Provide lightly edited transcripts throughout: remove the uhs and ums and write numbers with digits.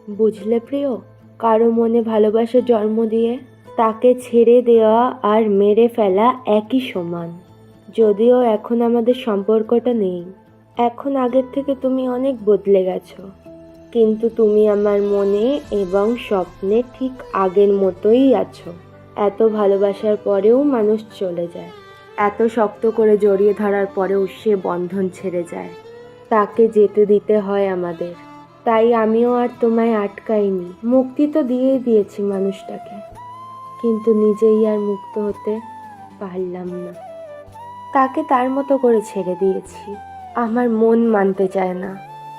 বুঝলে প্রিয়, কারো মনে ভালোবাসা জন্ম দিয়ে তাকে ছেড়ে দেওয়া আর মেরে ফেলা একই সমান। যদিও এখন আমাদের সম্পর্কটা নেই, এখন আগের থেকে তুমি অনেক বদলে গেছো, কিন্তু তুমি আমার মনে এবং স্বপ্নে ঠিক আগের মতোই আছো। এত ভালোবাসার পরেও মানুষ চলে যায়, এত শক্ত করে জড়িয়ে ধরার পরেও সে বন্ধন ছেড়ে যায়, তাকে যেতে দিতে হয় আমাদের। তাই আমিও আর তোমায় আটকাইনি, মুক্তি তো দিয়েই দিয়েছি মানুষটাকে, কিন্তু নিজেই আর মুক্ত হতে পারলাম না। তাকে তার মতো করে ছেড়ে দিয়েছি। আমার মন মানতে চায় না,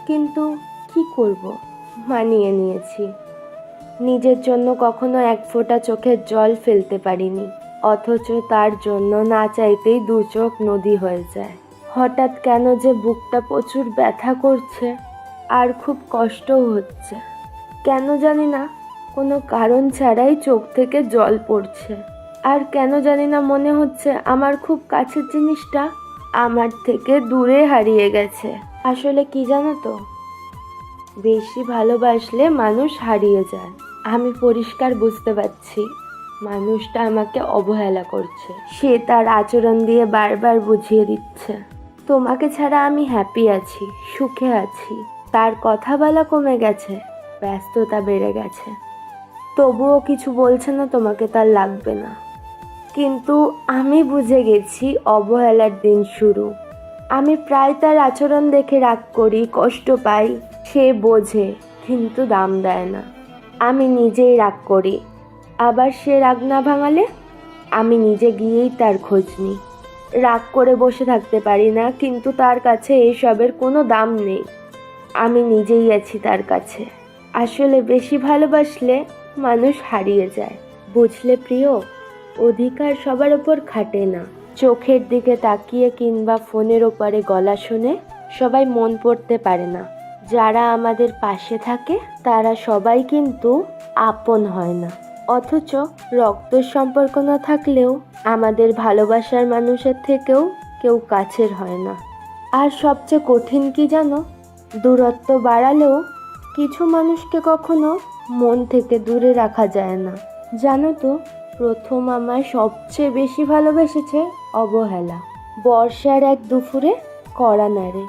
কিন্তু কি করব, মানিয়ে নিয়েছি। নিজের জন্য কখনো এক ফোঁটা চোখের জল ফেলতে পারিনি, অথচ তার জন্য না চাইতেই দু চোখ নদী হয়ে যায়। হঠাৎ কেন যে বুকটা প্রচুর ব্যথা করছে আর খুব কষ্টও হচ্ছে, কেন জানি না, কোনো কারণ ছাড়াই চোখ থেকে জল পড়ছে। আর কেন জানি না মনে হচ্ছে আমার খুব কাছের জিনিসটা আমার থেকে দূরে হারিয়ে গেছে। আসলে কি জানো তো, বেশি ভালোবাসলে মানুষ হারিয়ে যায়। আমি পরিষ্কার বুঝতে পারছি মানুষটা আমাকে অবহেলা করছে, সে তার আচরণ দিয়ে বারবার বুঝিয়ে দিচ্ছে তোমাকে ছাড়া আমি হ্যাপি আছি, সুখে আছি। তার কথা বলা কমে গেছে, ব্যস্ততা বেড়ে গেছে, তবুও কিছু বলছে না তোমাকে তার লাগবে না। কিন্তু আমি বুঝে গেছি অবহেলার দিন শুরু। আমি প্রায় তার আচরণ দেখে রাগ করি, কষ্ট পাই, সে বোঝে কিন্তু দাম দেয় না। আমি নিজেই রাগ করি, আবার সে রাগ না ভাঙালে আমি নিজে গিয়েই তার খোঁজ নিই। রাগ করে বসে থাকতে পারি না, কিন্তু তার কাছে এসবের কোনো দাম নেই। আমি নিজেই আছি তার কাছে। আসলে বেশি ভালোবাসলে মানুষ হারিয়ে যায়, বুঝলে প্রিয়। অধিকার সবার ওপর খাটে না। চোখের দিকে তাকিয়ে কিংবা ফোনের ওপরে গলা শুনে সবাই মন পড়তে পারে না। যারা আমাদের পাশে থাকে তারা সবাই কিন্তু আপন হয় না। অথচ রক্তের সম্পর্ক না থাকলেও আমাদের ভালোবাসার মানুষের থেকেও কেউ কাছের হয় না। আর সবচেয়ে কঠিন কি জানো, দূরত্ব বাড়ালেও কিছু মানুষকে কখনো মন থেকে দূরে রাখা যায় না। জানো তো, প্রথম আমায় সবচেয়ে বেশি ভালোবেসেছে অবহেলা। বর্ষার এক দুপুরে কড়া নাড়ে,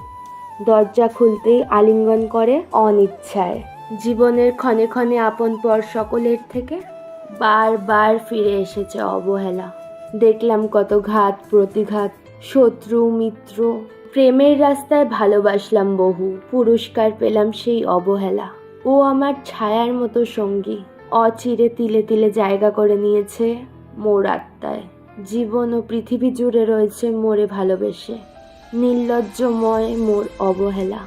দরজা খুলতেই আলিঙ্গন করে অনিচ্ছায়। জীবনের ক্ষণে ক্ষণে আপন পর সকলের থেকে বারবার ফিরে এসেছে অবহেলা। দেখলাম কত ঘাত প্রতিঘাত, শত্রু মিত্র, প্রেমের রাস্তায় ভালোবাসলাম বহু, পুরস্কার পেলাম সেই অবহেলা। ও আমার ছায়ার মতো সঙ্গী, অচিরে তিলে তিলে জায়গা করে নিয়েছে মোর আত্মায়। জীবন ও পৃথিবী জুড়ে রয়েছে মোরে ভালোবেসে, নির্লজ্জময় মোর অবহেলা।